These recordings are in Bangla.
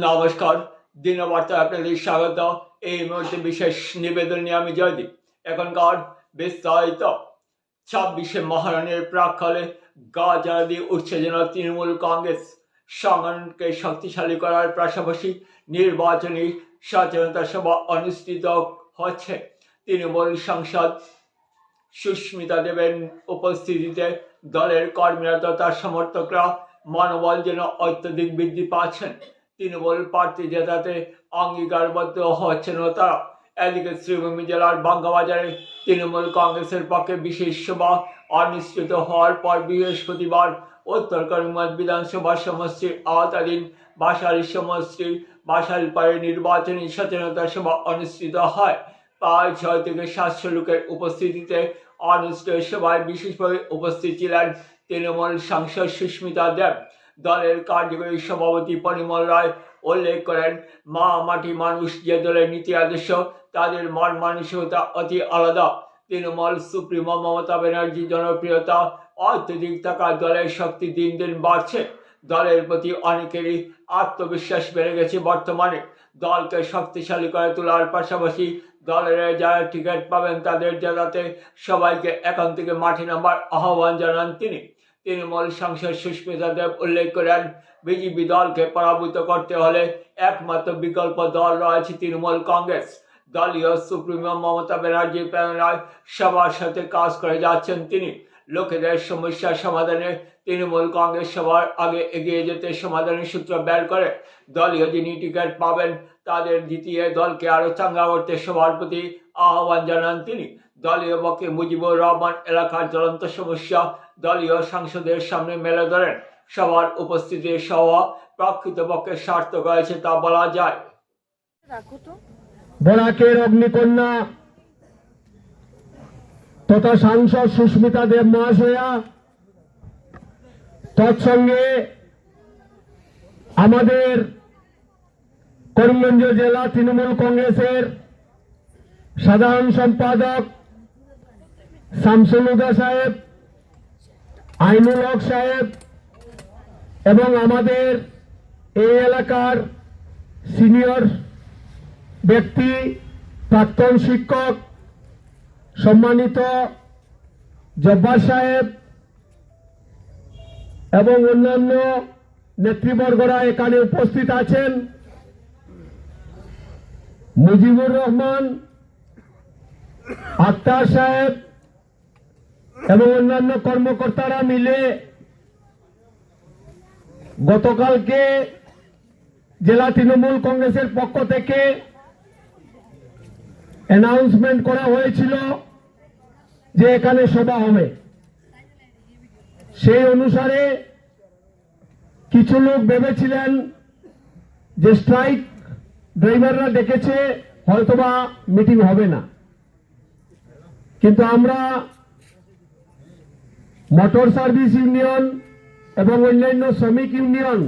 নমস্কার, দিনবার্তা আপনাদের স্বাগত। এই মুহূর্তে বিশেষ নিবেদন নিয়ে আমি জয়দীপ। এখনকার বিস্তারিত 26শে মহারণের প্রাক্কালে গাজা দিয়ে উঠছে যেন তৃণমূল কংগ্রেস সংগঠনকে শক্তিশালী করার পাশাপাশি নির্বাচনী সচেতনতা সভা অনুষ্ঠিত হচ্ছে। তৃণমূল সাংসদ সুস্মিতা দেবের উপস্থিতিতে দলের কর্মীরা তথা সমর্থকরা মনোবল যেন অত্যধিক বৃদ্ধি পাচ্ছেন। তৃণমূল প্রার্থী জেতাতে অঙ্গীকারবদ্ধ হচ্ছেন তারা। এদিকে শ্রীভূমি জেলার বাঙ্গাবাজারে তৃণমূল কংগ্রেসের পক্ষে বিশেষ সভা অনুষ্ঠিত হওয়ার পর বৃহস্পতিবার উত্তর করিমগঞ্জ বিধানসভা সমষ্টির আওতাধীন বাসাইল সমষ্টির বাসাইলপাড়ে নির্বাচনী সচেতনতা সভা অনুষ্ঠিত হয়। প্রায় 6 থেকে 700 লোকের উপস্থিতিতে অনুষ্ঠিত সভায় বিশেষভাবে উপস্থিত ছিলেন তৃণমূল সাংসদ সুস্মিতা দেব। দলের কার্যকরী সভাপতি পরিমল রায় উল্লেখ করেন, মা মাটি মানুষ যে দলের নীতি আদর্শ তাদের মন মানসিকতা অতি আলাদা। তৃণমূল সুপ্রিমো মমতা ব্যানার্জির জনপ্রিয়তা অত্যধিক থাকায় দলের শক্তি দিন দিন বাড়ছে। দলের প্রতি অনেকেরই আত্মবিশ্বাস বেড়ে গেছে। বর্তমানে দলকে শক্তিশালী করে তোলার পাশাপাশি দলের যারা টিকিট পাবেন তাদের জেতাতে সবাইকে এখান থেকে মাঠে নামার আহ্বান জানান তিনি। তৃণমূল সাংসদ সুস্মিতা দেব উল্লেখ করেন, বিজেপি দলকে পরাভূত করতে হলে একমাত্র বিকল্প দল রয়েছে তৃণমূল কংগ্রেস। দলীয় সুপ্রিমো মমতা ব্যানার্জির প্রেরণায় সবার সাথে কাজ করে যাচ্ছেন তিনি। লোকেদের সমস্যার সমাধানে তৃণমূল কংগ্রেস সবার আগে এগিয়ে যেতে সমাধানের সূত্র বের করে দলীয় যিনি টিকিট পাবেন তাদের জিতিয়ে দলকে আরো চাঙ্গা করতে সবার প্রতি আহ্বান জানান তিনি। দলীয় পক্ষে মুজিবুর রহমান এলাকার জ্বলন্ত সমস্যা দলীয় সাংসদের সামনে মেলে ধরেন। সবার উপস্থিতির সভা প্রকৃতপক্ষে সার্থক হয়েছে তা বলা যায়। বরাকের অগ্নিকন্যা তথা সাংসদ সুস্মিতা দেব মহাশয়া, তৎসঙ্গে আমাদের করিমগঞ্জ জেলা তৃণমূল কংগ্রেসের সাধারণ সম্পাদক শামসুল হুদা সাহেব, আইনুল হক সাহেব এবং আমাদের এই এলাকার সিনিয়র ব্যক্তি প্রাক্তন শিক্ষক সম্মানিত জব্বার সাহেব এবং অন্যান্য নেতৃবর্গরা এখানে উপস্থিত আছেন। মুজিবুর রহমান, আক্তার সাহেব এবং অন্যান্য কর্মকর্তারা মিলে গতকালকে জেলা তৃণমূল কংগ্রেসের পক্ষ থেকে অ্যানাউন্সমেন্ট করা হয়েছিল যে এখানে সভা হবে। সেই অনুসারে কিছু লোক ভেবেছিলেন যে স্ট্রাইক ড্রাইভাররা ডেকেছে হয়তোবা মিটিং হবে না, কিন্তু আমরা মোটর সার্ভিস ইউনিয়ন এবং অন্যান্য শ্রমিক ইউনিয়ন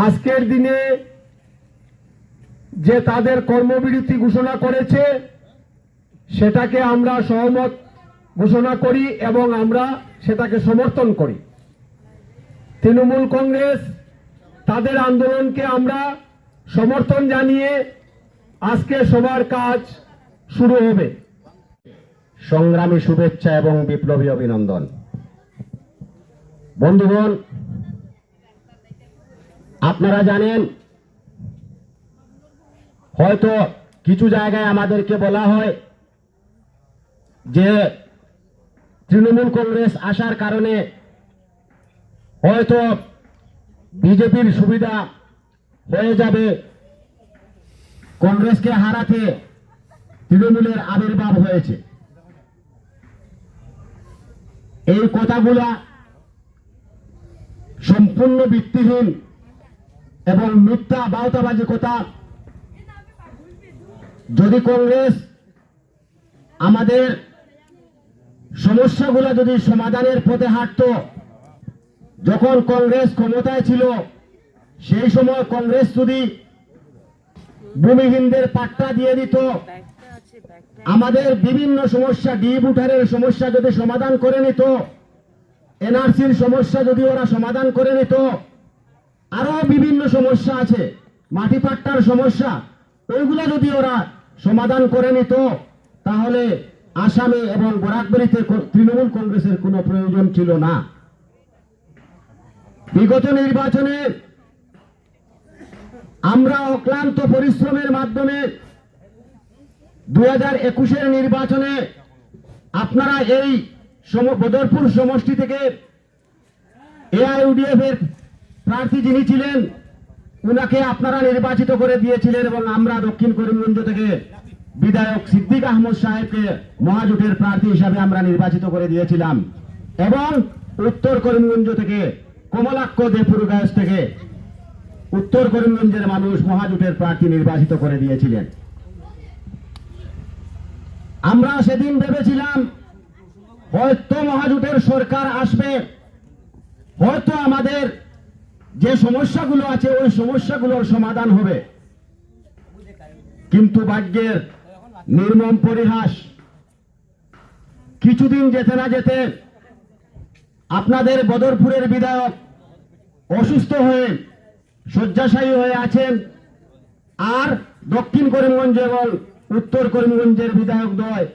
আজকের দিনে যে তাদের কর্মবিরতি ঘোষণা করেছে সেটাকে আমরা সহমত ঘোষণা করি এবং আমরা সেটাকে সমর্থন করি। তৃণমূল কংগ্রেস তাদের আন্দোলনকে আমরা সমর্থন জানিয়ে আজকে সবার কাজ শুরু হবে। সংগ্রামী শুভেচ্ছা এবং বিপ্লবী অভিনন্দন। বন্ধুগণ, আপনারা জানেন হয়তো কিছু জায়গায় আমাদেরকে বলা হয় যে তৃণমূল কংগ্রেস আসার কারণে হয়তো বিজেপির সুবিধা হয়ে যাবে, কংগ্রেসকে হারাতে তৃণমূলের আবির্ভাব হয়েছে। এই কথাগুলা সম্পূর্ণ ভিত্তিহীন এবং মিথ্যা বাউতাবাজি কথা। যদি কংগ্রেস আমাদের সমস্যাগুলো যদি সমাধানের পথে হাঁটত, যখন কংগ্রেস ক্ষমতায় ছিল সেই সময় কংগ্রেস যদি ভূমিহীনদের পাট্টা দিয়ে দিত, আমাদের বিভিন্ন সমস্যা ডিপ উঠারের সমস্যা যদি সমাধান করে নিত, এনআরসির সমস্যা যদি ওরা সমাধান করে নিত, আরো বিভিন্ন সমস্যা আছে, মাটি পাট্টার সমস্যা, ওইগুলা যদি ওরা সমাধান করে নিত তাহলে আসামে এবং বরাকবাড়িতে তৃণমূল কংগ্রেসের কোনো প্রয়োজন ছিল না। বিগত নির্বাচনে আমরা অক্লান্ত পরিশ্রমের মাধ্যমে 2021-এর নির্বাচনে আপনারা এই বদরপুর সমষ্টি থেকে এআইইউডিএফ এর প্রার্থী যিনি ছিলেন উনাকে আপনারা নির্বাচিত করে দিয়েছিলেন এবং আমরা দক্ষিণ করিমগঞ্জ থেকে বিধায়ক সিদ্দিক আহমদ সাহেবকে মহাজোটের প্রার্থী হিসাবে আমরা নির্বাচিত করে দিয়েছিলাম এবং উত্তর করিমগঞ্জ থেকে কমলাক্ষ দেপুর গাছ থেকে উত্তর করিমগঞ্জের মানুষ মহাজোটের প্রার্থী নির্বাচিত করে দিয়েছিলেন। আমরা সেদিন ভেবেছিলাম হয়তো মহাজোটের সরকার আসবে, হয়তো আমাদের যে সমস্যাগুলো আছে ওই সমস্যাগুলোর সমাধান হবে, কিন্তু ভাগ্যের নির্মম পরিহাস, কিছুদিন যেতে না যেতে আপনাদের বদরপুরের বিধায়ক অসুস্থ হয়ে শয্যাশায়ী হয়ে আছেন, আর দক্ষিণ করিমগঞ্জ এবং উত্তর করিমগঞ্জের বিধায়ক দ্বয়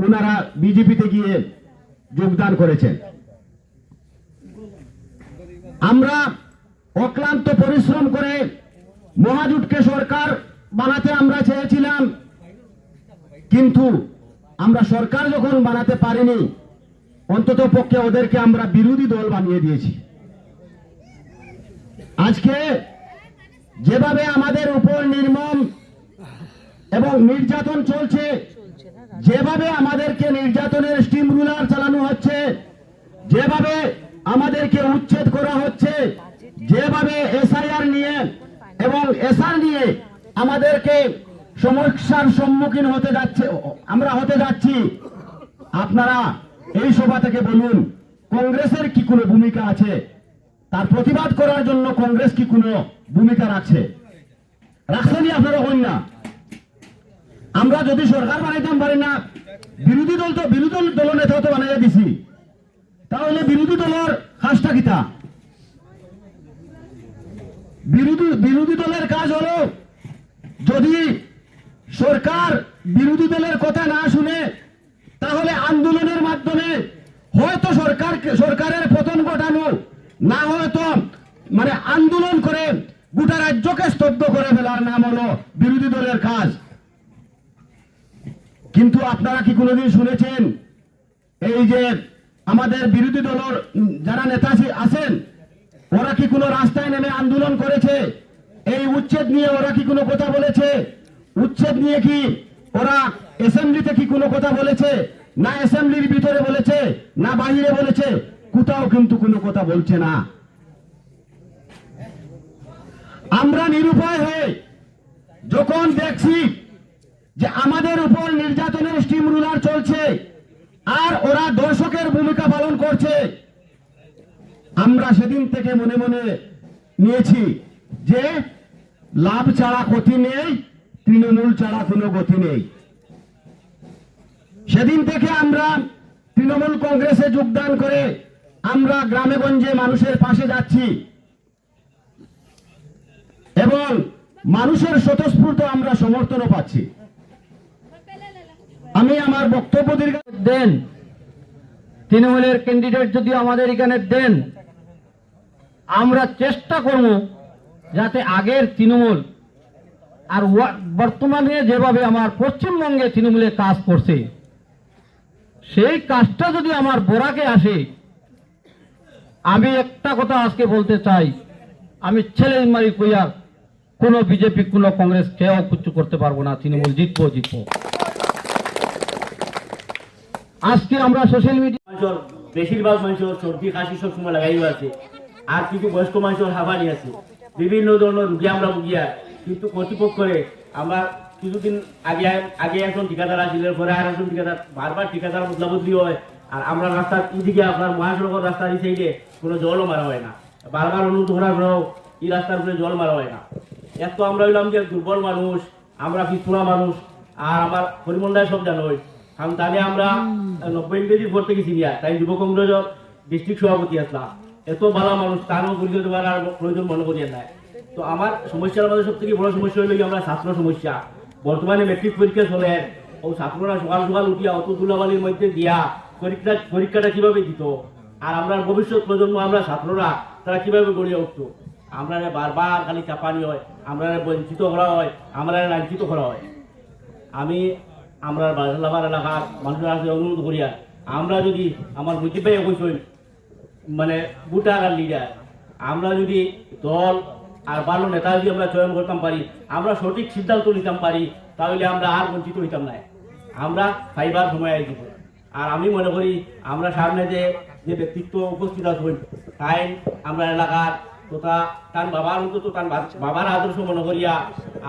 ওনারা বিজেপিতে গিয়ে যোগদান করেছেন। আমরা অক্লান্ত পরিশ্রম করে মহাজোটকে সরকার বানাতে আমরা চেয়েছিলাম, কিন্তু আমরা সরকার যখন বানাতে পারিনি অন্তত পক্ষে ওদেরকে আমরা বিরোধী দল বানিয়ে দিয়েছি। আজকে যেভাবে আমাদের উপর নির্মম এবং নির্যাতন চলছে, যেভাবে আমাদেরকে নির্যাতনের স্টিম রুলার চালানো হচ্ছে, যেভাবে আমাদেরকে উচ্ছেদ করা হচ্ছে, যেভাবে এসআইআর নিয়ে এবং এসআর নিয়ে আমাদেরকে সমস্যার সম্মুখীন আমরা হতে যাচ্ছি, আপনারা এই সভা থেকে বলুন কংগ্রেসের কি কোনো ভূমিকা আছে? তার প্রতিবাদ করার জন্য কংগ্রেস কি কোনো ভূমিকা রাখছেনি? আপনারা হন না। আমরা যদি সরকার বানাইতাম পারি না, বিরোধী দল নেতা তো বানাইয়া দিছি, তাহলে বিরোধী দলের কাজটা কিতা? বিরোধী দলের কাজ হলো যদি সরকার বিরোধী দলের কথা না শুনে তাহলে আন্দোলনের মাধ্যমে হয়তো সরকারের পতন ঘটানো, না হয়তো আন্দোলন করে গোটা রাজ্যকে স্তব্ধ করে ফেলার নাম হলো বিরোধী দলের কাজ। কিন্তু আপনারা কি কোনোদিন শুনেছেন এই যে আমাদের বিরোধী দলের যারা নেতা আছেন ওরা কি কোনো রাস্তায় নেমে আন্দোলন করেছে? এই উচ্ছেদ নিয়ে ওরা কি কোনো কথা বলেছে? উচ্ছেদ নিয়ে কি ওরা অ্যাসেম্বলিতে কি কোনো কথা বলেছে? না অ্যাসেম্বলির ভিতরে বলেছে, না বাহিরে বলেছে, কোথাও কিন্তু কোনো কথা বলছে না। আমরা নিরুপায় হয়ে যখন দেখছি যে আমাদের উপর নির্যাতনের স্টিম রুলার চলছে আর ওরা দর্শকের ভূমিকা পালন করছে, আমরা সেদিন থেকে মনে মনে নিয়েছি যে লাভ ছাড়া ক্ষতি নেই, তৃণমূল ছাড়া কোনো গতি নেই। সেদিন থেকে আমরা তৃণমূল কংগ্রেসে যোগদান করে আমরা গ্রামে গঞ্জে মানুষের পাশে যাচ্ছি এবং মানুষের স্বতঃস্ফূর্ত আমরা সমর্থনও পাচ্ছি। আমি আমার বক্তব্য দেন, তৃণমূলের ক্যান্ডিডেট যদি আমাদের এখানে দেন, আমরা চেষ্টা করব যাতে আগের তৃণমূল আর বর্তমানে যেভাবে আমার পশ্চিমবঙ্গে তৃণমূলে কাজ করছে সেই কাজটা যদি আমার বোরাকে আসে। আমি একটা কথা আজকে বলতে চাই, আমি ছেলে মারি কইয়া কোনো বিজেপি কোনো কংগ্রেস কেউ কিছু করতে পারবো না, তৃণমূল জিতবো। আজকে আমরা সোশ্যাল মিডিয়া বেশিরভাগ মানুষের সর্দি কাশি সবসময় লাগাই আছে, আর কিছু বয়স্ক মানুষের হাবানি আছে, বিভিন্ন ধরনের রুগী আমরা ভুগিয়া, কিন্তু কর্তৃপক্ষরে আমরা কিছুদিন আগে একজন ঠিকাদার আসলে পরে আর একজন ঠিকাদার বারবার ঠিকাদার বদলা বদলি হয়, আর আমরা রাস্তার এদিকে আপনার মহাসড়কের রাস্তার এই সাইডে কোনো জলও মারা হয় না, বারবার অনুরোধ করার পরেও এই রাস্তার উপরে জল মারা হয় না। এক তো আমরা হইলাম যে দুর্বল মানুষ, আমরা পিছপোড়া মানুষ, আর আমার পরিমণ্ডল সব জানোই, কারণ তাহলে আমরা 90 ইংরেজির ভোট থেকে গিয়া তাই যুব কংগ্রেসের ডিস্ট্রিক্ট সভাপতি আসলাম, এত ভালো মানুষ তারও পরিচয় দেওয়ার আর প্রয়োজন মনে করিয়া নাই। তো আমার সমস্যার মধ্যে সব থেকে বড় সমস্যা হইল আমরা ছাত্র সমস্যা। বর্তমানে মেট্রিক পরীক্ষা চলে, ও ছাত্ররা সকাল সকাল উঠিয়া অত ধুলাবালির মধ্যে দিয়া পরীক্ষাটা কিভাবে দিত, আর আমরা ভবিষ্যৎ প্রজন্ম আমরা ছাত্ররা তারা কিভাবে গড়িয়ে উঠতো। আমরা বারবার খালি চাপানি হয়, আমরা বঞ্চিত করা হয়, আমরা লাঞ্ছিত করা হয়। আমি আমরা বাজার এলাকার মানুষের কাছে অনুরোধ করিয়া আমরা যদি আমার বুঝতে পাই কইসই মানে ভোটার আর লিডার, আমরা যদি দল আর ভালো নেতা যদি আমরা চয়ন করতাম পারি, আমরা সঠিক সিদ্ধান্ত নিতাম পারি, তাহলে আমরা আর বঞ্চিত হইতাম না। আমরা ফাইবার সময় আই দিব। আর আমি মনে করি আমরা সামনে যে ব্যক্তিত্ব উপস্থিত আছেন তাই আমরা এলাকার তথা তার বাবার অন্তত তার বাবার আদর্শ মনে করিয়া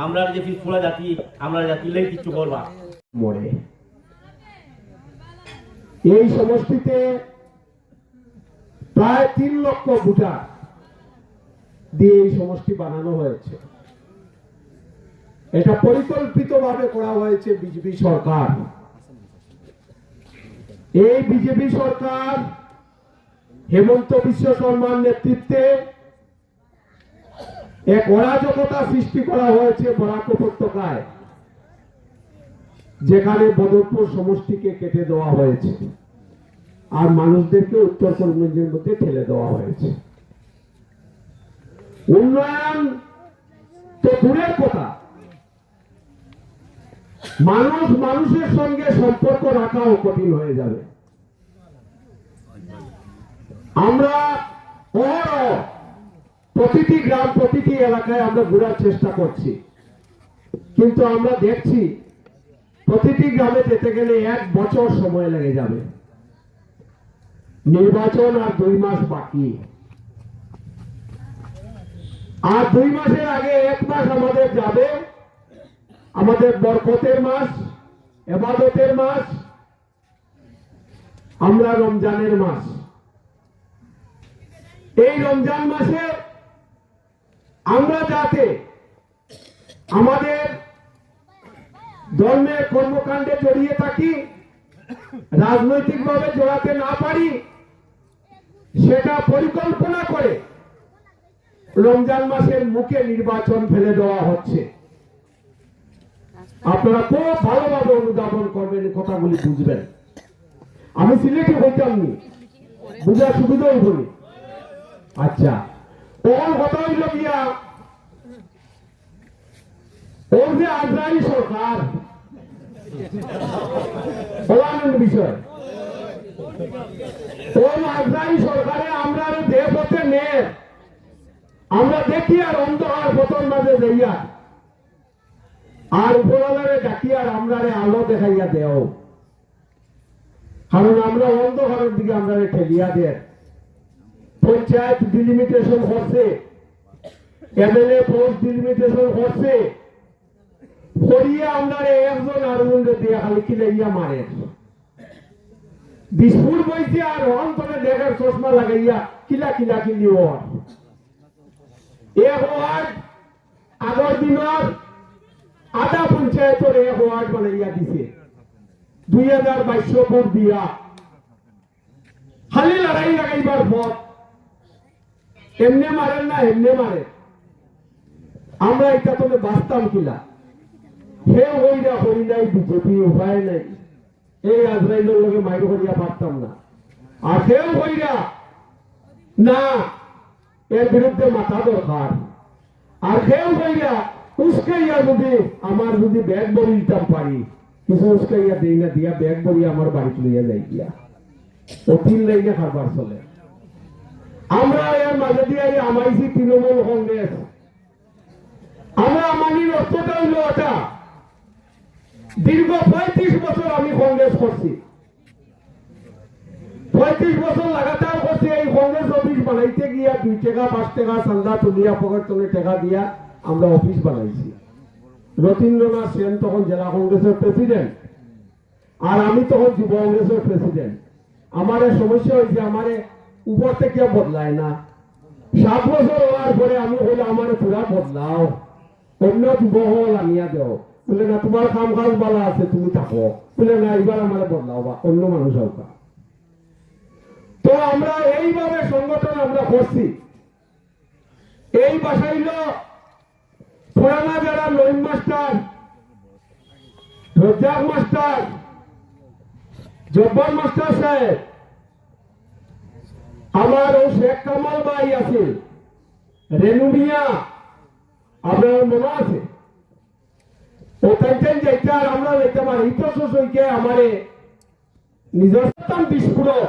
আমরা যে পিছপড়া জাতি, আমরা জাতির কিছু করবা মরে এই সমষ্টিতে প্রায় 3 লক্ষ ভোটার দিয়ে এই সমষ্টি বানানো হয়েছে। এটা পরিকল্পিতভাবে করা হয়েছে বিজেপি সরকার। এই বিজেপি সরকার হেমন্ত বিশ্ব শর্মার নেতৃত্বে এক অরাজকতা সৃষ্টি করা হয়েছে বরাক উপত্যকায়, যেখানে বদরপুর সমষ্টিকে কেটে দেওয়া হয়েছে আর মানুষদেরকে উত্তর করিমগঞ্জের মধ্যে ঠেলে দেওয়া হয়েছে। উন্নয়ন তো দূরের কথা, মানুষ মানুষের সঙ্গে সম্পর্ক রাখাও কঠিন হয়ে যাবে। আমরা প্রতিটি গ্রাম প্রতিটি এলাকায় আমরা ঘোরার চেষ্টা করছি, কিন্তু আমরা দেখছি প্রতিটি গ্রামে যেতে গেলে 1 বছর সময় লেগে যাবে। নির্বাচন আর 2 মাস বাকি, আর 2 মাসের আগে 1 মাস আমাদের যাবে, আমাদের বরকতের মাস, ইবাদতের মাস, আমরা রমজানের মাস। এই রমজান মাসে আমরা যাতে আমাদের ধর্মের কর্মকাণ্ডে জড়িয়ে থাকি, রাজনৈতিকভাবে জড়াতে না পারি, সেটা পরিকল্পনা করে রমজান মাসের মুখে নির্বাচন ফেলে দেওয়া হচ্ছে। আপনারা খুব ভালোভাবে অনুধাবন করবেন, কথাগুলি বুঝবেন। আমি সিলেটি হইতাম নি, বুঝার সুবিধা হইবনি। আচ্ছা, ওর কথা হইল গিয়া ওর যে আজরাইল সরকার বিষয়, ওই আজরাইল সরকারে আমরা যে পথে নে আমরা দেখি আর অন্ধকার পথর মাঝে যাইয়া আর উপরওয়ালারে ডাকি আর আমরা আলো দেখাইয়া দেও, কারণ আমরা অন্ধকারের দিকে আমরা ঠেলিয়া দেয়। পঞ্চায়েত ডিলিমিটেশন করছে, এমএলএ পোস্ট ডিলিমিটেশন করছে, করিয়া আমরা একজন আর দিয়ে খালি কিলাইয়া মারে। দিসপুর বইছে আর অন্তরে দেখার চশমা লাগাইয়া কিলা কিলা কিলি ওর এক ওয়ার্ড আগর দিনের আধা পঞ্চায়েতের এক ওয়ার্ড বানাইয়া দিছে 2022 ভোট দিয়া, খালি লড়াই লাগাইবার ভোট। এমনে মারেন না এমনে মারে, আমরা এটা তোকে বাঁচতাম কিলা। হে হইরা হই নাই বিজেপি, উপায় নাই, এই আজরাইলের লোকে মাইর করিয়া পারতাম না। আর সেও হইরা না, এর বিরুদ্ধে মাথা দরকার। আর সেও হইরা উস্কাইয়া যদি আমার যদি ব্যাগ বড়ি দিতাম পারি, কিছু উস্কাইয়া দিই না, দিয়া ব্যাগ বড়ি আমার বাড়িতে লইয়া যাই গিয়া ও 3 লাইনে খাবার চলে। আমরা এর মাঝে দিয়ে আমাইছি তৃণমূল কংগ্রেস। আমরা আমানির অর্থটা হইল এটা, দীর্ঘ 35 বছর আমি কংগ্রেস করছি, 35 বছর লাগাতার করছি। এই কংগ্রেস অফিস বানাইতে গিয়া 2 টাকা 5 টাকা চান্দা তুলিয়া পকেট তুলে টাকা দিয়া আমরা অফিস বানাইছি। রতীন্দ্রনাথ সেন তখন জেলা কংগ্রেসের প্রেসিডেন্ট, আর আমি তখন যুব কংগ্রেসের প্রেসিডেন্ট। আমার সমস্যা হয়েছে, আমার উপর থেকে বদলায় না। 7 বছর হওয়ার পরে আমি হইলে আমার পুরা বদলাও, অন্য যুব হল আনিয়া দেও। বলে না, তোমার কাম কাজ ভালো আছে, তুমি থাকো। বলে না, এবার আমার বদলাও বা অন্য মানুষ হোক। তো আমরা এইভাবে সংগঠন আমরা করছি। এই বাসায় হইল পুরানা যারা Naim master, Razzaq master, Jabbar master সাহেব, আমার ও শেখ কামাল ভাই আছে, রেনু মিয়া, আপনার মনে আছে? ও তাইতেন যাইতে আর আমরা যাইতে পারি ইতসইকে আমারে নিজের সন্তান বিস্ফোরক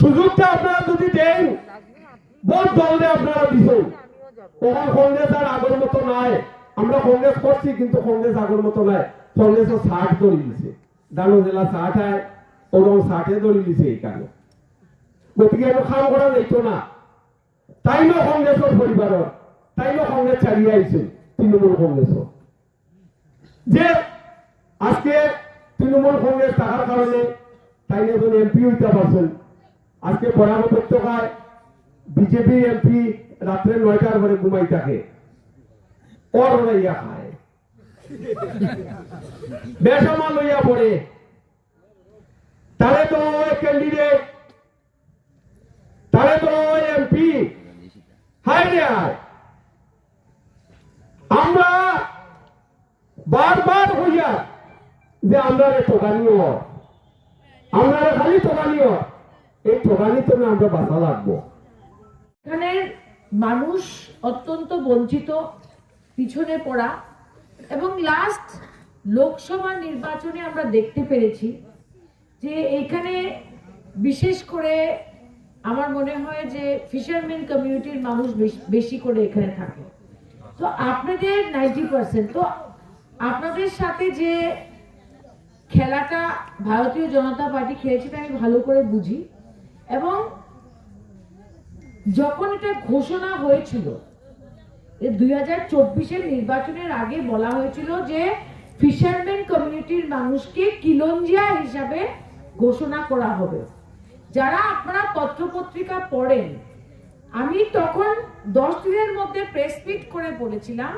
সুযোগটা আপনারা যদি দেন, বহু দলে আপনারা দিচ্ছেন। তখন কংগ্রেস আর আগের মতো নাই। আমরা কংগ্রেস করছি কিন্তু কংগ্রেস আগের মতো নাই। কংগ্রেসও 60 দড়ি দিছে, দানো জেলা 60 হয়, ওরকম 60 দড়ি দিছে। এই কারণে গতিকে এত কাম করা যাইতো না। তাই না কংগ্রেসের পরিবারের, তাই না কংগ্রেস চালিয়ে আইছে তৃণমূল কংগ্রেস। যে আজকে তৃণমূল কংগ্রেস থাকার কারণে তাই না একজন এমপি হইতে পারছেন। আজকে বরাবর উপত্যকায় বিজেপি এমপি রাত্রে 9টার পরে ঘুমাই থাকে, ওর লইয়া খায়, বেসামা লইয়া পড়ে। তারে তো ক্যান্ডিডেট, তারে তো এমপি, হাই রে হাই। আমরা বারবার হইয়া যে আমরা ঠকানিও, আমরা খালি ঠকানিও, এই ঠকানি তো আমরা বাঁচা লাগবো। এখানে মানুষ অত্যন্ত বঞ্চিত, পিছনে পড়া, এবং লাস্ট লোকসভা নির্বাচনে আমরা দেখতে পেরেছি যে এখানে বিশেষ করে আমার মনে হয় যে ফিশারম্যান কমিউনিটির মানুষ বেশি করে এখানে থাকে। তো আপনাদের 90%, তো আপনাদের সাথে যে খেলাটা ভারতীয় জনতা পার্টি খেলেছে আমি ভালো করে বুঝি। এবং যখন এটা ঘোষণা হয়েছিল 2024-এর নির্বাচনের আগে বলা হয়েছিল যে ফিশারম্যান কমিউনিটির মানুষকে কিলঞ্জিয়া হিসাবে ঘোষণা করা হবে। যারা আপনারা পত্রপত্রিকা পড়েন, আমি তখন 10 দিনের মধ্যে প্রেস মিট করে বলেছিলাম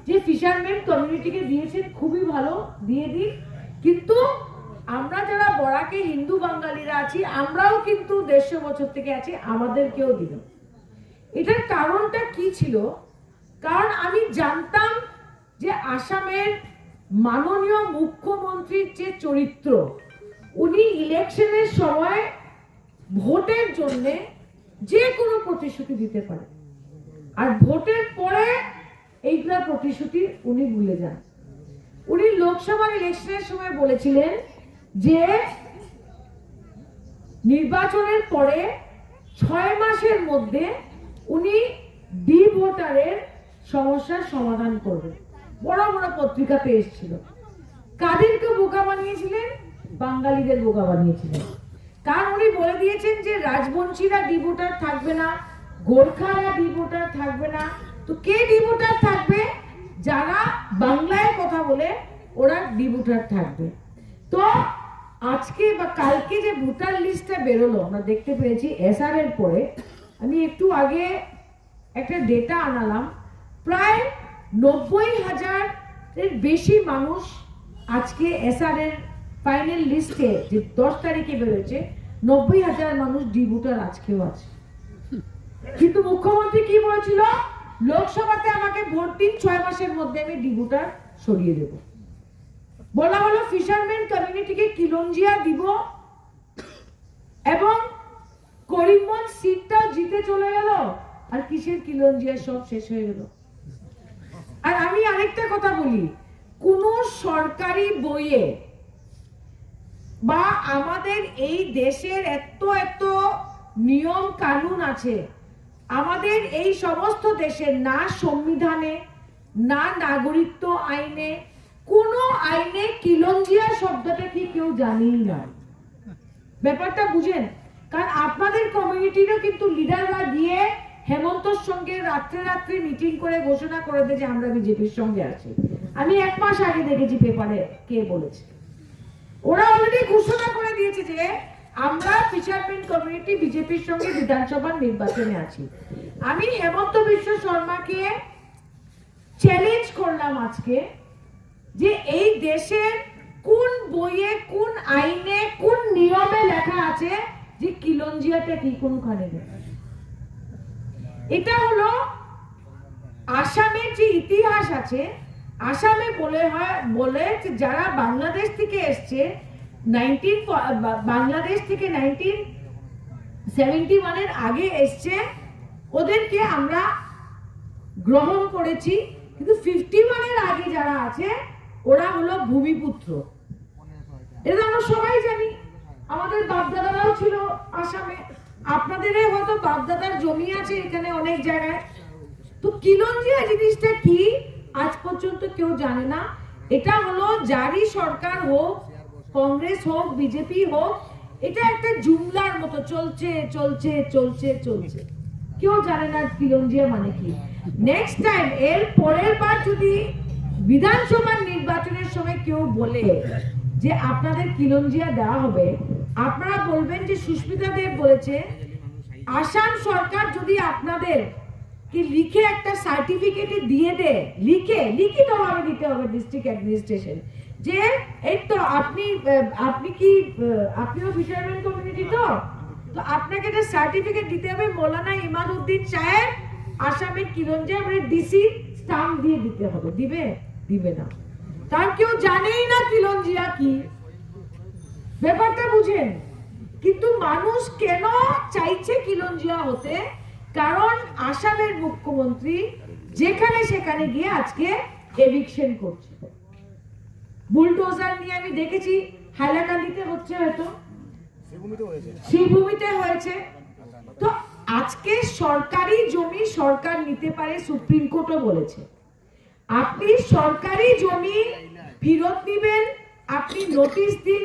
যে ফিশারম্যান কমিউনিটিকে দিয়েছেন খুবই ভালো, দিয়ে দিন, কিন্তু আমরা যারা বরাকে হিন্দু বাঙালিরা আছি আমরাও কিন্তু 150 বছর থেকে আছি, আমাদেরকেও দিল। এটার কারণটা কি ছিল? কারণ আমি জানতাম যে আসামের মাননীয় মুখ্যমন্ত্রীর যে চরিত্র, উনি ইলেকশনের সময় ভোটের জন্য যে কোনো প্রতিশ্রুতি দিতে পারে, আর ভোটের পরে এইগুলা প্রতিশ্রুতি উনি ভুলে যান। উনি লোকসভা ইলেকশনের সময় বলেছিলেন যে নির্বাচনের পরে 6 মাসের মধ্যে উনি ডি ভোটারের সমস্যার সমাধান করবেন। বড় বড় পত্রিকাতে এসেছিল। কাদেরকে বোকা বানিয়েছিলেন? বাঙালিদের বোকা বানিয়েছিলেন। কারণ উনি বলে দিয়েছেন যে রাজবংশীরা ডি ভোটার থাকবে না, গোর্খারা ডি ভোটার থাকবে না। তো কে ডি ভোটার থাকবে? যারা বাংলায় কথা বলে ওরা ডি ভোটার থাকবে। তো আজকে বা কালকে যে ভোটার লিস্টটা বেরোলো আমরা দেখতে পেয়েছি এসআর এর পরে, আমি একটু আগে একটা ডেটা আনালাম, প্রায় 90,000-এর বেশি মানুষ আজকে এসআর এর ফাইনাল লিস্টে যে 10 তারিখে বেরোচ্ছে, 90,000 মানুষ ডি ভোটার আজকেও আছে। কিন্তু মুখ্যমন্ত্রী কি বলেছিল? লোকসভাতে আমাকে ভোট দিন, 6 মাসের মধ্যে আমি ডি ভোটার সরিয়ে দেব। বলা হলো ফিশারম্যান কমিউনিটিকে কিলঞ্জিয়া দিব, এবং করিমগঞ্জ সিটটাও জিতে চলে গেল, আর কিসের কিলঞ্জিয়া, সব শেষ হয়ে গেল। আর আমি আরেকটা কথা বলি, কোন সরকারি বইয়ে বা আমাদের এই দেশের এত নিয়ম কানুন আছে, আমাদের এই সমস্ত দেশের না সংবিধানে না নাগরিকত্ব আইনে, কোন আইনে কিলঞ্জিয়া শব্দটা কি কেউ জানেই না। ব্যাপারটা বুঝেন, কারণ আপনাদের কমিউনিটিরও কিন্তু লিডাররা গিয়ে হেমন্তর সঙ্গে রাত্রে মিটিং করে ঘোষণা করে দেয় যে আমরা বিজেপির সঙ্গে আছি। আমি 1 মাস আগে দেখেছি পেপারে কে বলেছে, ওরা অলরেডি ঘোষণা করে দিয়েছে যে আমরা ফিশারম্যান কমিউনিটি বিজেপির সঙ্গে বিধানসভার নির্বাচনে আছি। আমি হেমন্ত বিশ্ব শর্মাকে চ্যালেঞ্জ করলাম আজকে যে এই দেশের কোন বইয়ে, কোন আইনে, কোন নিয়মে লেখা আছে যে খিলঞ্জিয়াটা কি কোনখানে নেই? এটা হলো আসামের যে ইতিহাস আছে, আসামে বলে যে যারা বাংলাদেশ থেকে এসছে, বাংলাদেশ থেকে 1971 এর আগে এসছে, ওদেরকে আমরা গ্রহণ করেছি, কিন্তু 51 এর আগে যারা আছে ওরা হলো ভূমিপুত্র। এটা আমরা সবাই জানি, আমাদের বাপদাদারাও ছিল আসামে, আপনাদের হয়তো বাপদাদার জমি আছে এখানে অনেক জায়গায়। তো খিলঞ্জিয়া জিনিসটা কি আজ পর্যন্ত কেউ জানে না। এটা হলো যারই সরকার হোক, কংগ্রেস হোক, বিজেপি হোক, এটা একটা জুমলার মতো চলছে চলছে চলছে চলছে, কেউ জানে না খিলঞ্জিয়া মানে কি। নেক্সট টাইম, এর পরের বার যদি বিধানসভার নির্বাচনের সময় কেউ বলে যে আপনাদের খিলঞ্জিয়া দেওয়া হবে, আপনারা বলবেন যে সুস্মিতা দেব বলেছে আসাম সরকার যদি আপনাদের কি লিখে একটা সার্টিফিকেট দিয়ে দেয়, লিখিতভাবে দিতে হবে ডিস্ট্রিক্ট অ্যাডমিনিস্ট্রেশন, যে এই তো আপনিও ফিশারম্যান কমিউনিটি, তো আপনাকে একটা সার্টিফিকেট দিতে হবে মৌলানা ইমাদউদ্দিন সাহেব আসামের খিলঞ্জিয়া, ডিসি স্টাম্প দিয়ে দিতে হবে। দিবে না, কারণ কেউ জানেই না খিলঞ্জিয়া কি। ব্যাপারটা বুঝেন। কিন্তু মানুষ কেন চাইছে খিলঞ্জিয়া হতে? কারণ আসামের মুখ্যমন্ত্রী যেখানে সেখানে গিয়ে আজকে এভিকশন করছে। বুলডোজার নিয়ে আমি দেখেছি, হাইলাকান্দিতে হচ্ছে, হয়তো শ্রীভূমিতে হয়েছে। তো আজকে সরকারি জমি সরকার নিতে পারে, সুপ্রিম কোর্টও বলেছে। আপনি সরকারি জমি ফেরত দিবেন, আপনি নোটিশ দিন,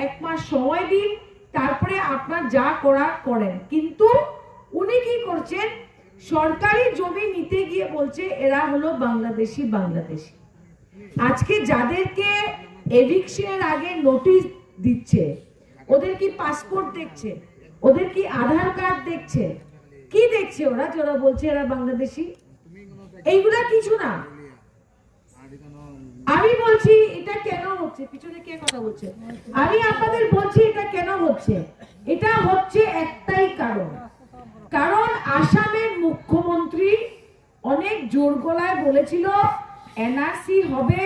1 মাস সময় দিন, তারপরে আপনার যা করার করেন। কিন্তু উনি কি করছেন, সরকারি জমি নিতে গিয়ে বলছে এরা হলো বাংলাদেশি। আজকে যাদেরকে এভিকশনের আগে নোটিশ দিচ্ছে, ওদের কি পাসপোর্ট দেখছে, ওদের কি আধার কার্ড দেখছে, কি দেখছে ওরা, যারা বলছে এরা বাংলাদেশি? এইগুলা কিছু না। আমি বলছি এটা কেন হচ্ছে, পিছনে কে কথা বলছে, আমি আপনাদের বলছি এটা কেন হচ্ছে। এটা হচ্ছে একটাই কারণ আসামের মুখ্যমন্ত্রী অনেক জোর গলায় বলেছিল এনআরসি হবে।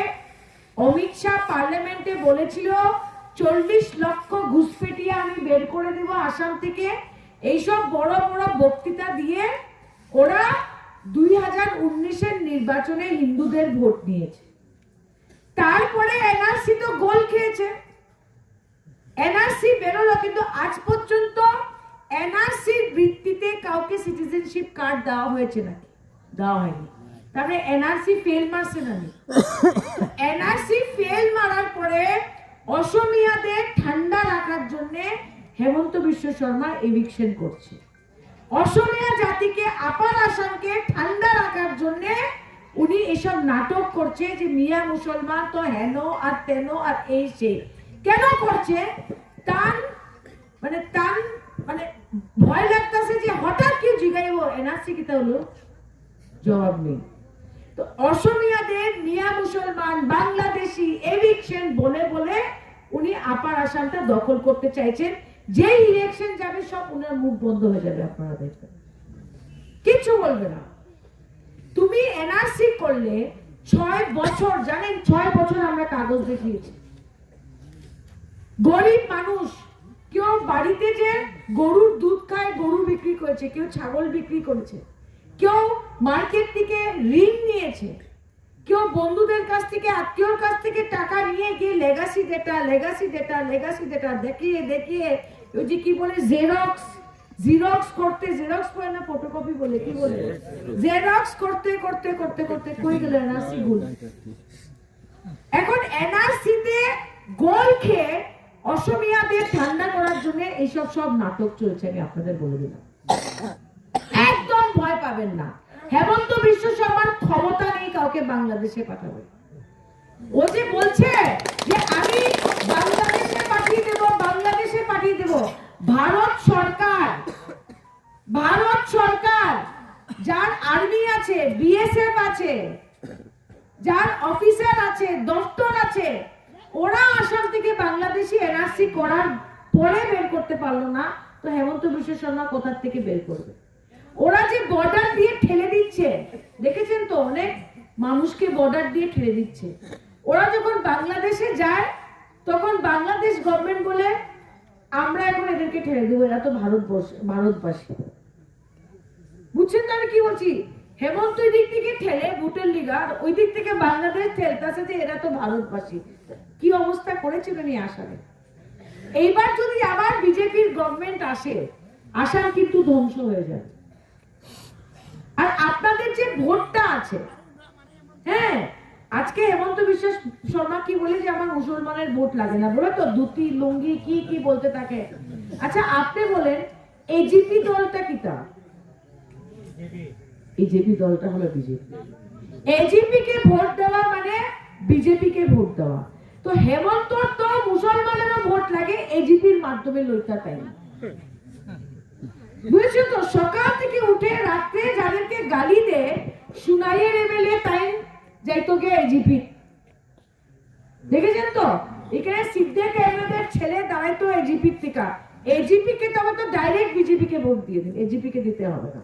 অমিত শাহ পার্লামেন্টে বলেছিল 40 লক্ষ ঘুষপেটিয়া আমি বের করে দেব আসাম থেকে। এইসব বড় বড় বক্তৃতা দিয়ে ওরা 2019-এর নির্বাচনে হিন্দুদের ভোট নিয়েছে। তারপরে এনআরসি তো গোল খেয়েছে, এনআরসি বেরোলো, কিন্তু আজ পর্যন্ত এনআরসির ভিত্তিতে কাউকে সিটিজেনশিপ কার্ড দেওয়া হয়েছে নাকি? দেওয়া হয়নি। তারপরে এনআরসি ফেল মারছে না? এনআরসি ফেল মারার পরে অসমিয়াদের ঠান্ডা রাখার জন্য হেমন্ত বিশ্ব শর্মা এভিকশন করছে। অসমিয়া জাতিকে, আপার আসামকে ঠান্ডা রাখার জন্য উনি এসব নাটক করছে যে মিয়া মুসলমান তো হেন আর তেন আর এই সে। কেন করছে? তান মানে ভয় লাগতেছে যে হঠাৎ কেউ জিগাইব এনআরসি কিতা হলো, জবাব নেই। তো অসমিয়াদের মিয়া মুসলমান বাংলাদেশি এভিকশন বলে উনি আপার আসামটা দখল করতে চাইছেন। যে ইলেকশন যাবে সব উনার মুখ বন্ধ হয়ে যাবে, আপনারা দেখবেন, কিছু বলবে না। তুমি এনআরসি করলে 6 বছর, জানেন 6 বছর আমরা কাগজ দেখিয়েছি। গরিব মানুষ, কেউ বাড়িতে যে গরুর দুধ খায় গরু বিক্রি করেছে, কেউ ছাগল বিক্রি করেছে, কেউ মার্কেট থেকে ঋণ নিয়েছে, কেউ বন্ধুদের কাছ থেকে, আত্মীয়র কাছ থেকে টাকা নিয়ে গিয়ে লেগাসি ডেটা দেখিয়ে ওই যে কি বলে জেরক্স করতে, জেরক্স করে না ফটোকপি বলে, কি বলে, জেরক্স করতে কই গেল এনআরসি ভুল। এখন এনআরসি তে গোল খেয়ে অসমিয়াদের ঠান্ডা করার জন্য এইসব সব নাটক চলছে। আমি আপনাদের বলে দিলাম, একদম ভয় পাবেন না। হেমন্ত বিশ্ব শর্মার ক্ষমতা নেই কাউকে বাংলাদেশে পাঠাবে। ও যে বলছে যে আমি বাংলাদেশে পাঠিয়ে দেব, ভারত সরকার যার আর্মি আছে, বিএসএফ আছে, যার অফিসার আছে, দপ্তর আছে, ওরা আসাম থেকে বাংলাদেশি এনআরসি করার পরে বের করতে পারলো না, তো হেমন্ত বিশ্ব শর্মা কোথা থেকে বের করবে? ওরা যে বর্ডার দিয়ে ঠেলে দিচ্ছে, দেখেছেন তো, অনেক মানুষকে বর্ডার দিয়ে ঠেলে দিচ্ছে। ওরা যখন বাংলাদেশে যায় তখন বাংলাদেশ গভর্নমেন্ট বলে আমরা এখন এদেরকে ঠেলে দেবো, এরা তো ভারতবাসী। বুঝছেন তো আমি কি বলছি? হেমন্ত ওই দিক থেকে ঠেলে ভোটের লিগা, ওই দিক থেকে বাংলাদেশ ঠেলতেছে যে এরা তো ভারতবাসী। কি অবস্থা করেছিল নিয়ে আসামে। এইবার যদি আবার বিজেপির গভর্নমেন্ট আসে, আসাম কিন্তু ধ্বংস হয়ে যাবে। আর আপনাদের যে ভোটটা আছে, হ্যাঁ, আজকে হেমন্ত বিশ্ব শর্মা কি বলে যে আমার মুসলমানের ভোট লাগে না, বলে তো ধুতি লুঙ্গি কি কি বলতে থাকে। আচ্ছা আপনি বলেন এজিপি দলটা কিটা? এজিপি দলটা হলো বিজেপি। এজিপি কে ভোট দেওয়া মানে বিজেপি কে ভোট দেওয়া। তো হেমন্ত তো মুসলমানেরও ভোট লাগে এজিপির মাধ্যমে লইতা তাই। বুঝছো তো, সকাল থেকে উঠে রাত্রে যাদেরকে গালি দেয় সুনাইয়ের এমএলএ তাই যাইতো গে এজিপি। দেখেছেন তো, এখানে সিদ্দিক আহমেদের ছেলে দাঁড়াইতো এজিপির থেকে। এজিপি কে তো ডাইরেক্ট বিজেপি কে ভোট দিয়ে দিন, এজিপি কে দিতে হবে না।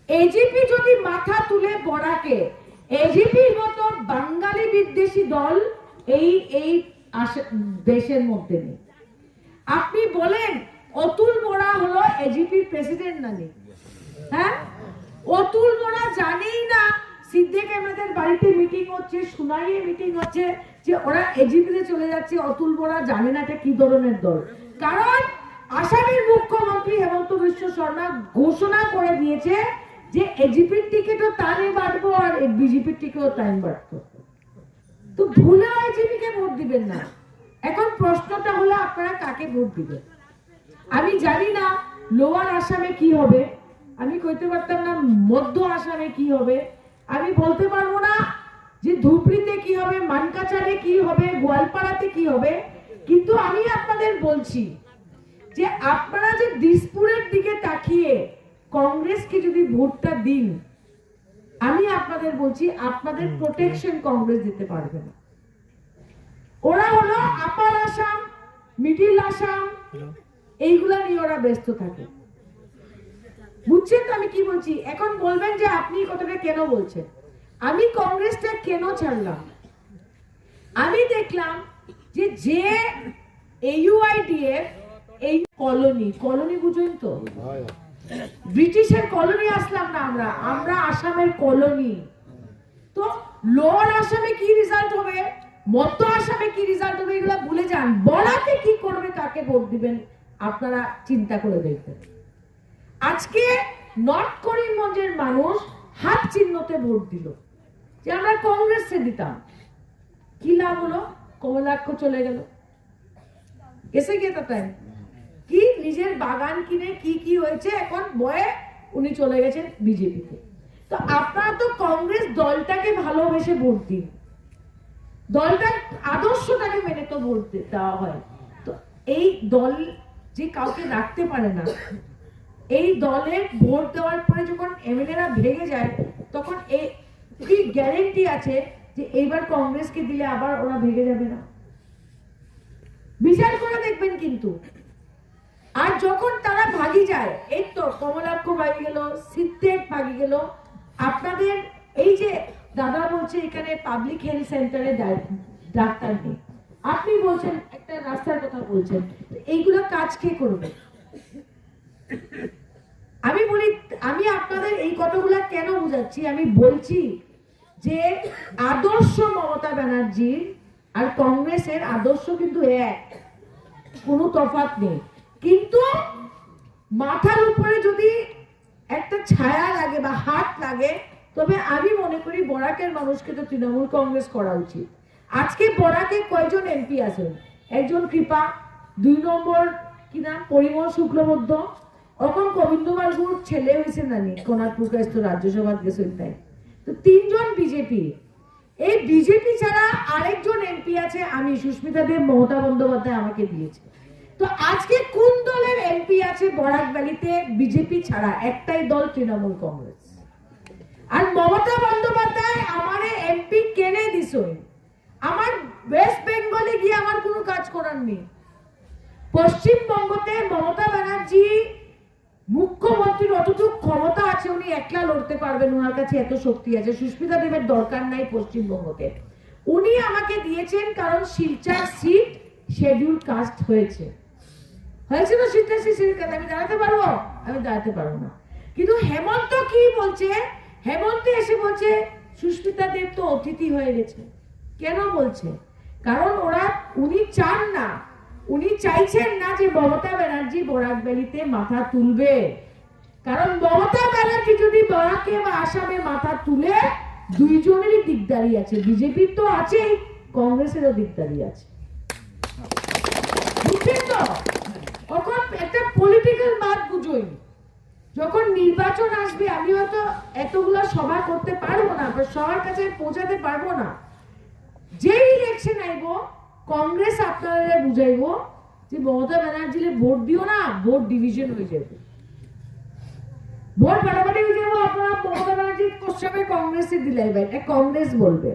এজিপি যদি মাথা তুলে বড়াকে, এজিপির মতো বাঙালি বিদ্বেষী দল এই দেশের মধ্যে নেই। আপনি বলেন অতুল বোরা হলো এজিপির প্রেসিডেন্ট না নেই? হ্যাঁ, অতুল বোরা জানেই না সিদ্দিক আহমেদের বাড়িতে মিটিং হচ্ছে, সুনাইয়ে মিটিং হচ্ছে, যে ওরা এজিপিতে চলে যাচ্ছে। অতুল বোরা জানে না এটা কি ধরনের দল। কারণ আসামের মুখ্যমন্ত্রী হেমন্ত বিশ্ব শর্মা ঘোষণা করে দিয়েছে যে এজিপির টিকিটও তারই বাড়বো আর বিজেপির টিকিটও তাই বাড়তো। তো ভুলে এজিপি কে ভোট দিবেন না। এখন প্রশ্নটা হলো আপনারা কাকে ভোট দিবেন? আমি জানি না লোয়ার আসামে কি হবে, আমি কইতে পারতাম না মধ্য আসামে কি হবে, আমি বলতে পারবো না যে ধুবড়িতে কি হবে, মানকাচারে কি হবে, গোয়ালপাড়াতে কি হবে। কিন্তু আমি আপনাদের বলছি যে আপনারা যে দিসপুরের দিকে তাকিয়ে কংগ্রেসকে যদি ভোটটা দিন, আমি আপনাদের বলছি আপনাদের প্রোটেকশন কংগ্রেস দিতে পারবে না। ওরা হলো আপার আসাম, মিডিল আসাম, এইগুলা নিয়ে ওরা ব্যস্ত থাকে। বুঝছেন তো আমি কি বলছি? এখন বলবেন যে আপনি কথাটা কেন বলছেন। আমি কংগ্রেসটা কেন ছাড়লাম? আমি দেখলাম যে AUIDF এই কলোনি বুঝুন তো, ব্রিটিশের কলোনি আসলাম না আমরা আসামের কলোনি। তো লোয়ার আসামে কি রেজাল্ট হবে, মধ্য আসামে কি রেজাল্ট হবে, এগুলো ভুলে যান। বড়াতে কি করবে, কাকে ভোট দিবেন আপনারা চিন্তা করে দেখবেন। আজকে নর্থ করিমগঞ্জের মানুষ হাত চিহ্নতে ভোট দিল যে আমরা কংগ্রেসে দিতাম। কি লাভ হলো? কমলাক্ষ চলে গেল, এসে গিয়ে তাই কি নিজের বাগান কিনে কি হয়েছে, এখন বয়ে উনি চলে গেছেন বিজেপিতে। তো আপনারা তো কংগ্রেস দলটাকে ভালোবেসে ভোট দিন, দলটার আদর্শটাকে মেনে তো ভোট দেওয়া হয়। তো এই দল যে কাউকে রাখতে পারে না, এই দলের ভোট দেওয়ার পরে যখন এমএলএরা ভেঙে যায়, তখন কি গ্যারেন্টি আছে যে এইবার কংগ্রেসকে দিলে আবার ওরা ভেঙে যাবে না? বিচার করে দেখবেন কিন্তু। আর যখন তারা ভাগি যায়, এই তো কমলাক্ষ ভাগি গেল, সিদ্দিক ভাগি গেল, আপনাদের এই যে দাদা বলছে এখানে পাবলিক হেলথ সেন্টারে ডাক্তার নেই, আপনি বলছেন একটা রাস্তার কথা বলছেন, এইগুলো কাজ কে করবে? আমি বলি, আমি আপনাদের এই কথাগুলো কেন বোঝাচ্ছি? আমি বলছি যে আদর্শ মমতা ব্যানার্জির আর কংগ্রেসের আদর্শ কিন্তু এক, কোনো তফাৎ নেই। কিন্তু মাথার উপরে যদি একটা ছায়া লাগে বা হাত লাগে, তবে আমি মনে করি বরাকের মানুষকে তো তৃণমূল কংগ্রেস করা উচিত। আজকে বরাকে কয়জন এমপি আছেন? একজন কৃপা, 2 নম্বর কি নাম পরিমল শুক্লবদ্ধ, এখন গোবিন্দবাল গুর ছেলে হয়েছে নানি কোনারপুর কাস্ত রাজ্যসভা গেছেন তাই। তো 3 জন বিজেপি। এই বিজেপি ছাড়া আরেকজন এমপি আছে, আমি সুস্মিতা দেব, মমতা বন্দ্যোপাধ্যায় আমাকে দিয়েছে। তো আজকে কোন দলের এমপি আছে বরাক ভ্যালিতে বিজেপি ছাড়া? একটাই দল, তৃণমূল কংগ্রেস। আর মমতা বন্দ্যোপাধ্যায় আমারে এমপি কেনে দিছই, আমার ওয়েস্ট বেঙ্গলে গিয়ে আমার কোনো কাজ করার নেই। পশ্চিমবঙ্গতে মমতা ব্যানার্জি মুখ্যমন্ত্রীর অতটুকু ক্ষমতা আছে, উনি একলা লড়তে পারবেন, ওনার কাছে এত শক্তি আছে। সুস্মিতা দেবের দরকার নাই পশ্চিমবঙ্গতে। উনি আমাকে দিয়েছেন কারণ শিলচর সিট শেডিউল কাস্ট হয়েছে তো শিলচর সিট আমি দাঁড়াতে পারবো? আমি দাঁড়াতে পারবো না। কিন্তু হেমন্ত কি বলছে? হেমন্ত এসে বলছে সুস্মিতা দেব তো অতিথি হয়ে গেছে। কেন বলছে? কারণ উনি চান না, উনি চাইছেন না যে মমতা ব্যানার্জি বরাক ভ্যালিতে মাথা তুলবে। কারণ মমতা ব্যানার্জি যদি বরাকে বা আসামে মাথা তুলে, দুইজনেরই দিকদারি আছে। বিজেপির তো আছেই, কংগ্রেসেরও দিকদারি আছে। বুঝছেন তো? এখন একটা পলিটিক্যাল বাদ বুঝুন। যখন নির্বাচন আসবে, আমি হয়তো এতগুলো সভা করতে পারবো না, সবার কাছে পৌঁছাতে পারবো না। যেই ইলেকশন আইব, কংগ্রেস আপনারা বুঝাইব যে মমতা ব্যানার্জিকে ভোট দিও না, ভোট ডিভিশন হয়ে যাবে, ভোট বাড়াবাড়ি হয়ে যাবো। আপনারা মমতা ব্যানার্জির কোশ্চেনে কংগ্রেসে দিলাইবেন, এটা কংগ্রেস বলবে।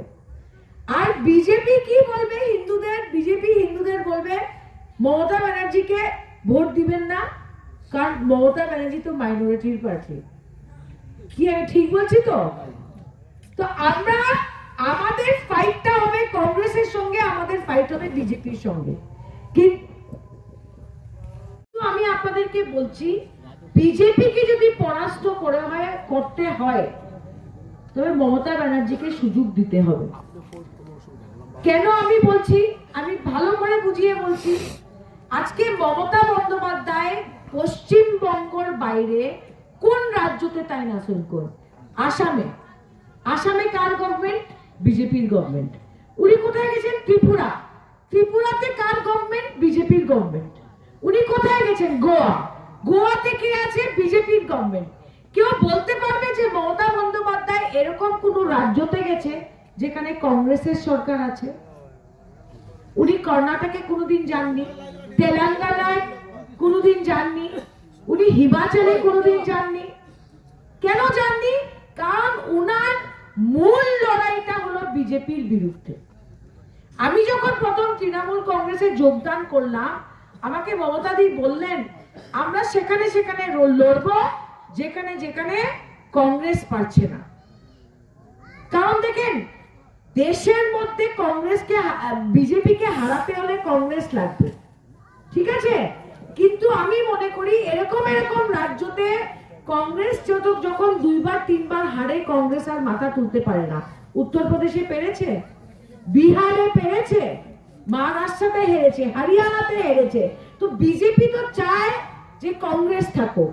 আর বিজেপি কি বলবে? বিজেপি হিন্দুদের বলবে মমতা ব্যানার্জিকে ভোট দিবেন না, কারণ মমতা ব্যানার্জি তো মাইনরিটির প্রার্থী। কি আমি ঠিক বলছি তো? তো আমরা, আমাদের ফাইটটা হবে কংগ্রেসের সঙ্গে, আমাদের ফাইট হবে বিজেপির সঙ্গে। কিন্তু আমি আপনাদেরকে বলছি, বিজেপিকে যদি পরাস্ত করতে হয় তবে মমতা ব্যানার্জিকে সুযোগ দিতে হবে। কেন আমি বলছি? আমি ভালো করে বুঝিয়ে বলছি। আজকে মমতা বন্দ্যোপাধ্যায় পশ্চিমবঙ্গের বাইরে কোন রাজ্যতে তাই না শুনকোন? আসামে। আসামে কার গভর্নমেন্ট? বিজেপির গভর্নমেন্ট। উনি কোথায় গেছেন? ত্রিপুরা। ত্রিপুরাতে কার গভর্নমেন্ট? বিজেপির গভর্নমেন্ট। উনি কোথায় গেছেন? গোয়া। গোয়াতে কি আছে? বিজেপির গভর্নমেন্ট। কেউ বলতে পারবে যে মমতা বন্দ্যোপাধ্যায় এরকম কোন রাজ্যতে গেছে যেখানে কংগ্রেসের সরকার আছে? উনি কর্ণাটকে কোনোদিন যাননি, তেলেঙ্গানায় কোনোদিন যাননি, উনি হিমাচলে কোনোদিন যাননি। কেন যাননি? কারণ উনার মূল লড়াইটা হলো বিজেপির বিরুদ্ধে। আমি যখন প্রথম তৃণমূল কংগ্রেসে যোগদান করলাম, আমাকে মমতা দি বললেন আমরা সেখানে সেখানে লড়বো যেখানে যেখানে কংগ্রেস পারছে না। কারণ দেখেন, দেশের মধ্যে কংগ্রেসকে, বিজেপিকে হারাতে হলে কংগ্রেস লাগবে, ঠিক আছে? কিন্তু আমি মনে করি এরকম রাজ্যতে কংগ্রেস যখন 2বার 3বার হারে, কংগ্রেস আর মাথা তুলতে পারে না। উত্তরপ্রদেশে পেরেছে, বিহারে পেরেছে, মহারাষ্ট্রতে হেরেছে, হরিয়ানাতে হেরেছে। তো বিজেপি তো চায় যে কংগ্রেস থাকুক।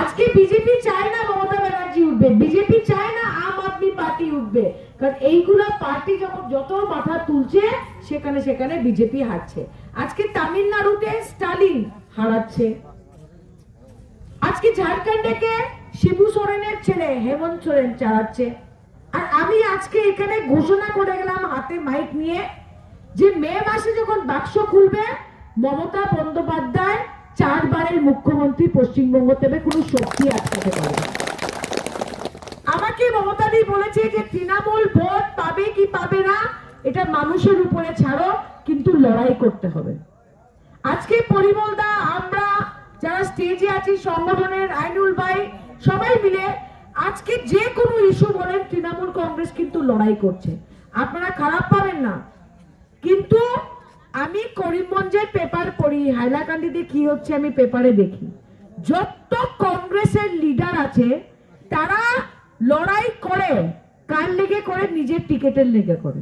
আজকে বিজেপি চায় না মমতা ব্যানার্জি উঠবে, বিজেপি চায় না আম আদমি পার্টি উঠবে, কারণ এইগুলা পার্টি যখন যত মাথা তুলছে সেখানে সেখানে বিজেপি হারছে। আজকে তামিলনাড়ুতে স্টালিন হারাচ্ছে, আজকে ঝাড়খণ্ডে শিবু সোরেনের ছেলে হেমন্ত সোরেন চালাচ্ছে। আর আমি আজকে এখানে ঘোষণা করে গেলাম হাতে মাইক নিয়ে যে মে মাসে যখন বাক্স খুলবে, মমতা বন্দ্যোপাধ্যায় 4বারের মুখ্যমন্ত্রী পশ্চিমবঙ্গ থেকে কোনো শক্তি আটকাতে পারবে। আমাকে মমতা দি বলেছে যে তৃণমূল ভোট পাবে কি পাবে না এটা মানুষের উপরে ছাড়ো, কিন্তু লড়াই করতে হবে। আজকে পরিমল দা, আমরা যারা স্টেজে আছি, সংগঠনের আইনুল ভাই, সবাই মিলে আজকে যে কোনো ইস্যু বলেন, তৃণমূল কংগ্রেস কিন্তু লড়াই করছে, আপনারা খারাপ পাবেন না। কিন্তু আমি করিমগঞ্জের পেপার পড়ি, হাইলাকান্দিতে কি হচ্ছে আমি পেপারে দেখি, যত কংগ্রেসের লিডার আছে তারা লড়াই করে, কার লেগে করে? নিজের টিকেটের লেগে করে।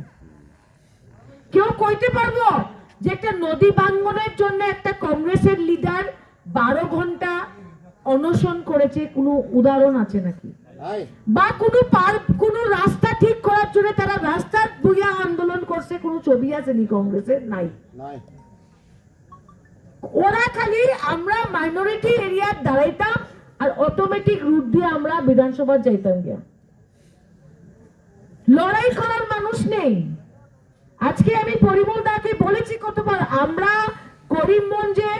কেউ কইতে পারবো যে একটা নদী ভাঙ্গনের জন্য একটা কংগ্রেসের লিডার 12 ঘন্টা অনশন করেছে? কোনো উদাহরণ আছে নাকি? বা কোনো রাস্তা ঠিক করার জন্য তারা রাস্তার বুয়া আন্দোলন করছে? কোনো ছবি আছে নি কংগ্রেসের? নাই। ওরা খালি আমরা মাইনরিটি এরিয়ার দাঁড়াইতাম আর অটোমেটিক রুট দিয়ে আমরা বিধানসভা যাইতাম গিয়া। লড়াই করার মানুষ নেই। আজকে আমি পরিমল দাকে বলেছি কতবার, আমরা করিমগঞ্জে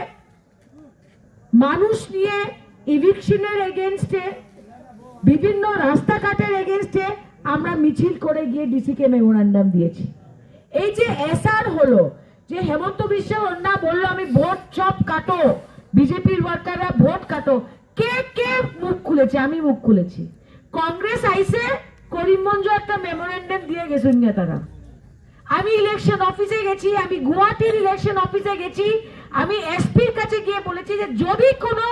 মানুষ নিয়ে ইভিকশনের এগেইনস্টে, বিভিন্ন রাস্তাঘাটের এগেইনস্টে আমরা মিছিল করে গিয়ে ডিসি কে মেমোরান্ডাম দিয়েছি। এই যে এসআর হলো, যে হেমন্ত বিশ্ব শর্মা বললো আমি ভোট সব কাটো, বিজেপির ওয়ার্কাররা ভোট কাটো, কে কে মুখ খুলেছে? আমি মুখ খুলেছি। কংগ্রেস আইসে করিমগঞ্জ একটা মেমোরেন্ডাম দিয়ে গেছেন গে তারা। আমি ইলেকশন অফিসে গেছি, আমি গুয়াহাটির ইলেকশন অফিসে গেছি, আমি এসপির কাছে গিয়ে বলেছি যে যদি কোনো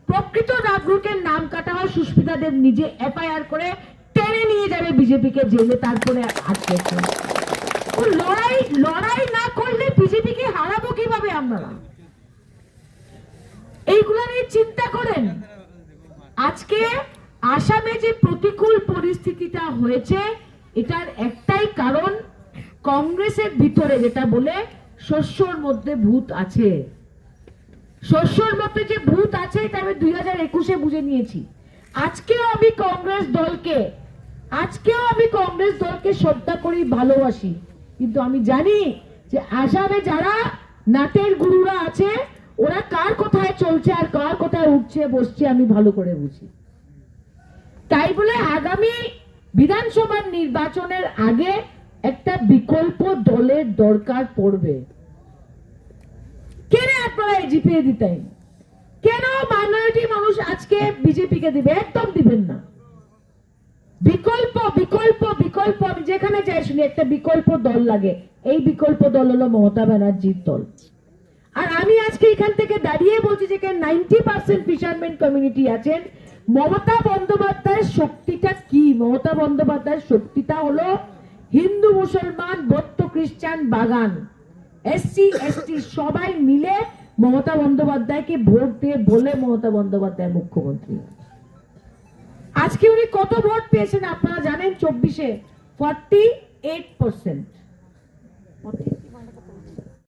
প্রকৃত নাগরিকের নাম কাটা হয়, সুস্মিতা দেব নিজে এফআইআর করে টেনে নিয়ে যাবে বিজেপিকে জেলে, তারপরে আটকে লড়াই না করলে বিজেপিকে হারাবো কিভাবে আমরা? এইগুলো নিয়ে চিন্তা করেন। আজকে আসামে যে প্রতিকূল পরিস্থিতিটা হয়েছে, এটার একটাই কারণ, কংগ্রেসের ভিতরে যেটা বলে শস্যর মধ্যে ভূত আছে। শস্যর মধ্যে যে ভূত আছে এটা আমি 2021-এ বুঝে নিয়েছি। আজকেও আমি কংগ্রেস দলকে শ্রদ্ধা করি, ভালোবাসি, কিন্তু আমি জানি যে আসামে যারা নাটের গুরুরা আছে, ওরা কার কোথায় চলছে আর কার কোথায় উঠছে বসছে আমি ভালো করে বুঝি। তাই বলে আগামী বিধানসভার নির্বাচনের আগে একটা বিকল্প দলের দরকার পড়বে। কেন আপনারা জিপিএ দিতেন? কেন মাইনরিটি মানুষ আজকে বিজেপিকে দিবে? একদম দিবেন না। বিকল্প বিকল্প বিকল্প আমি যেখানে যাই শুনি একটা বিকল্প দল লাগে। এই বিকল্প দল হলো মমতা ব্যানার্জির দল। আর আমি আজকে এখান থেকে দাঁড়িয়ে বলছি যে 90% ফিশারম্যান কমিউনিটি আছেন। মমতা বন্দ্যোপাধ্যায়ের শক্তিটা কি? মমতা বন্দ্যোপাধ্যায়ের শক্তিটা হলো হিন্দু, মুসলমান, বৌদ্ধ, খ্রিস্টান, বাগান, এসসি এসটি সবাই মিলে মমতা বন্দ্যোপাধ্যায়কে ভোট দিয়ে বলে মমতা বন্দ্যোপাধ্যায় মুখ্যমন্ত্রী। আজকে উনি কত ভোট পেয়েছেন আপনারা জানেন? 24-এ 48%।